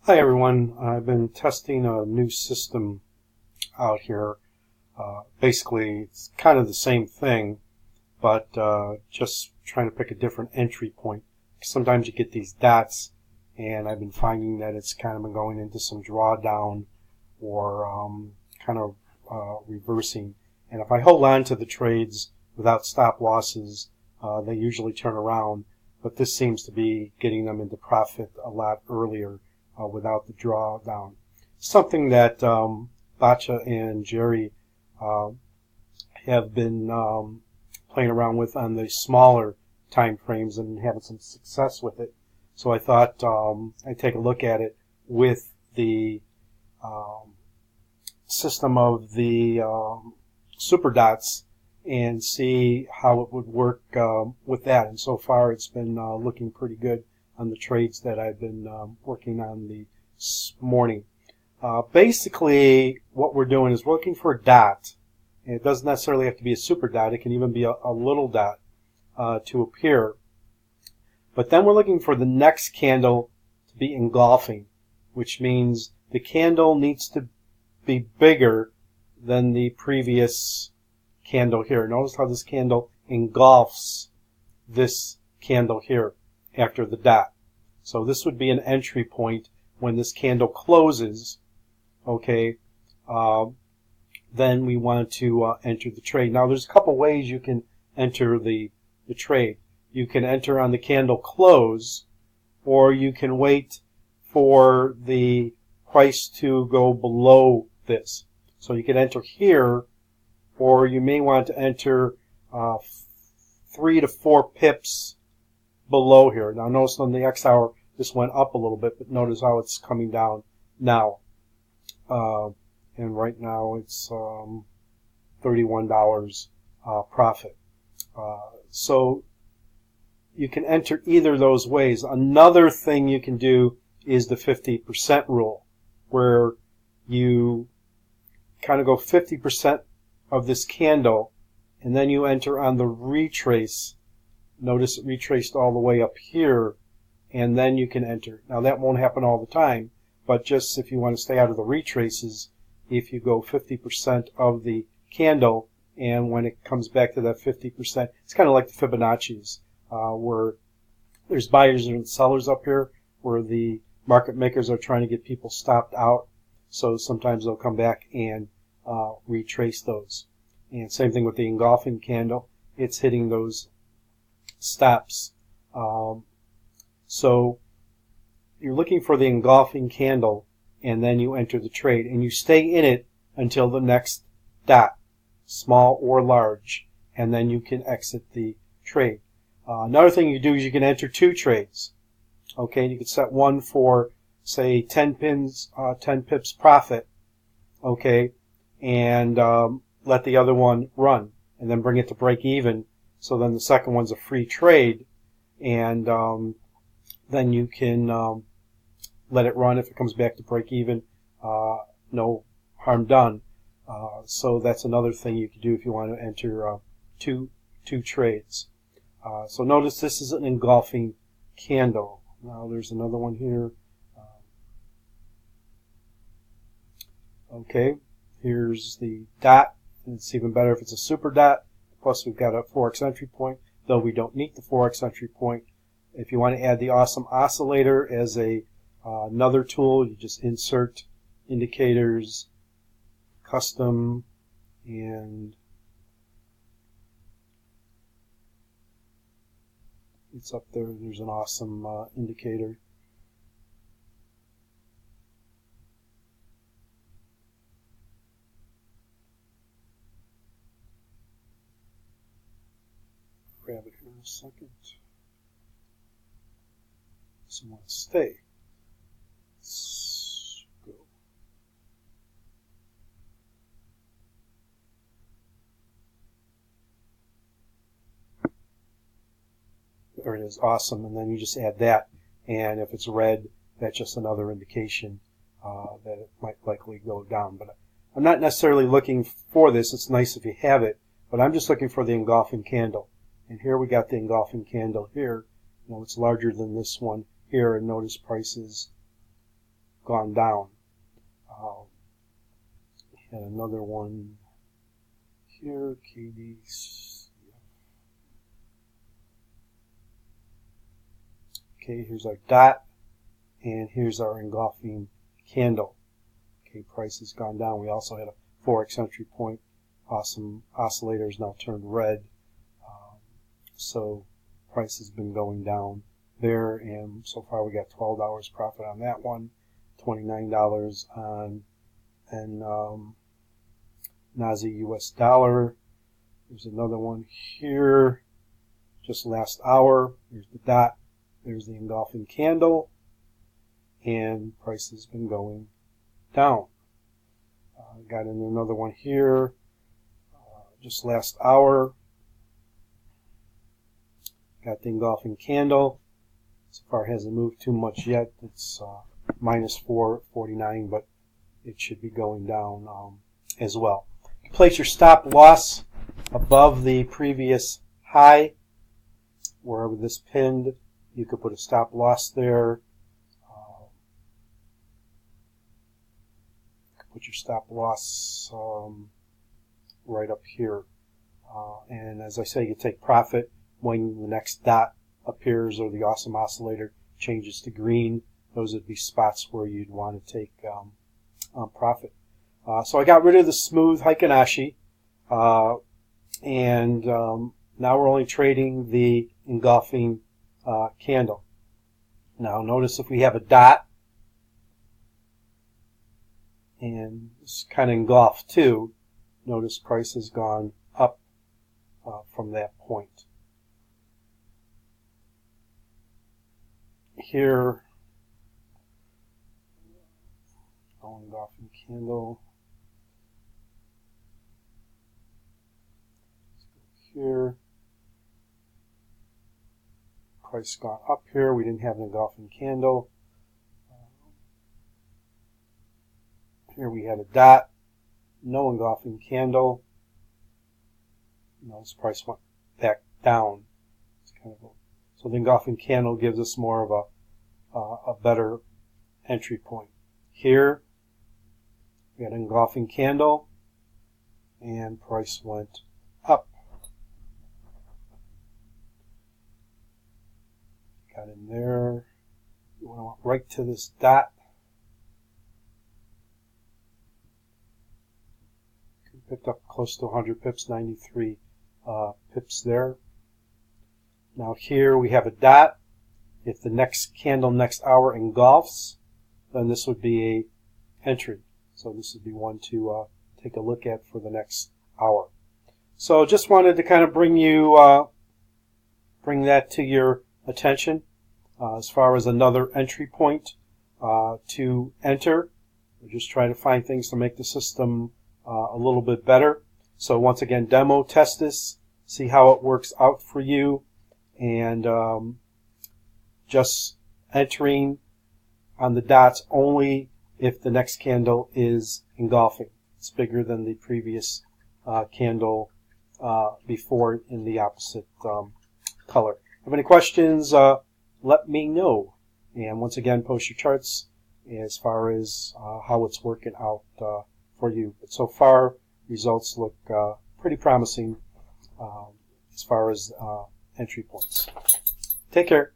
Hi everyone, I've been testing a new system out here. Basically, it's kind of the same thing, but just trying to pick a different entry point. Sometimes you get these dots, and I've been finding that it's kind of been going into some drawdown or kind of reversing. And if I hold on to the trades without stop losses, they usually turn around, but this seems to be getting them into profit a lot earlier. Without the drawdown. Something that Bacha and Jerry have been playing around with on the smaller time frames and having some success with it. So I thought I'd take a look at it with the system of the super dots and see how it would work with that. And so far it's been looking pretty good on the trades that I've been working on this morning. Basically, what we're doing is we're looking for a dot. And it doesn't necessarily have to be a super dot. It can even be a little dot to appear. But then we're looking for the next candle to be engulfing, which means the candle needs to be bigger than the previous candle here. Notice how this candle engulfs this candle here after the dot. So this would be an entry point when this candle closes. Okay, then we want to enter the trade. Now there's a couple ways you can enter the trade. You can enter on the candle close, or you can wait for the price to go below this. So you can enter here, or you may want to enter 3 to 4 pips below here. Now notice on the X hour this went up a little bit, but notice how it's coming down now. And right now it's $31 profit. So you can enter either of those ways. Another thing you can do is the 50% rule, where you kind of go 50% of this candle, and then you enter on the retrace. Notice it retraced all the way up here, and then you can enter. Now that won't happen all the time, but just if you want to stay out of the retraces, if you go 50% of the candle, and when it comes back to that 50%, it's kind of like the Fibonacci's, where there's buyers and sellers up here, where the market makers are trying to get people stopped out. So sometimes they'll come back and retrace those. And same thing with the engulfing candle. It's hitting those stops. So you're looking for the engulfing candle, and then you enter the trade, and you stay in it until the next dot, small or large, and then you can exit the trade. Another thing you do is you can enter 2 trades. Okay, you can set one for, say, 10 pips profit. Okay, and let the other one run, and then bring it to break even. So then the second one's a free trade, and then you can let it run. If it comes back to break even, no harm done. So that's another thing you can do if you want to enter two trades. So notice this is an engulfing candle. Now there's another one here. Okay, here's the dot. And it's even better if it's a super dot. Plus we've got a Forex entry point, though we don't need the Forex entry point. If you want to add the Awesome Oscillator as another tool, you just insert indicators, custom, and it's up there. There's an awesome indicator. Grab it here in a second. Someone stay. Let's go. There it is, awesome. And then you just add that, and if it's red, that's just another indication that it might likely go down. But I'm not necessarily looking for this. It's nice if you have it, but I'm just looking for the engulfing candle. And here we got the engulfing candle here. You know, it's larger than this one here, and notice prices gone down. And another one here, KD. Okay, here's our dot, and here's our engulfing candle. Okay, price has gone down. We also had a Forex entry point. Awesome oscillators now turned red. So price has been going down there, and so far we got $12 profit on that one, $29 on NASI US dollar. There's another one here, just last hour. Here's the dot. There's the engulfing candle, and price has been going down. Got in another one here, just last hour. Got the engulfing candle. So far it hasn't moved too much yet. It's minus 449, but it should be going down as well. Place your stop loss above the previous high, wherever this pinned. You could put a stop loss there. You could put your stop loss right up here. And as I say, you take profit when the next dot appears or the awesome oscillator changes to green. Those would be spots where you'd want to take profit. So I got rid of the smooth Heikin Ashi, and now we're only trading the engulfing candle. Now notice if we have a dot, and it's kind of engulfed too, notice price has gone up from that point. Here, engulfing candle. Here, price gone up here. We didn't have an engulfing candle. Here we had a dot, no engulfing candle. Notice price went back down. It's kind of so the engulfing candle gives us more of a better entry point. Here we had an engulfing candle, and price went up. Got in there. We went right to this dot. Picked up close to 100 pips, 93 pips there. Now here we have a dot. If the next candle next hour engulfs, then this would be a entry. So this would be one to take a look at for the next hour. So just wanted to kind of bring that to your attention as far as another entry point to enter. We're just trying to find things to make the system a little bit better. So once again, demo test this, see how it works out for you, and just entering on the dots only if the next candle is engulfing. It's bigger than the previous candle before in the opposite color. If you have any questions, let me know. And once again, post your charts as far as how it's working out for you. But so far, results look pretty promising as far as entry points. Take care.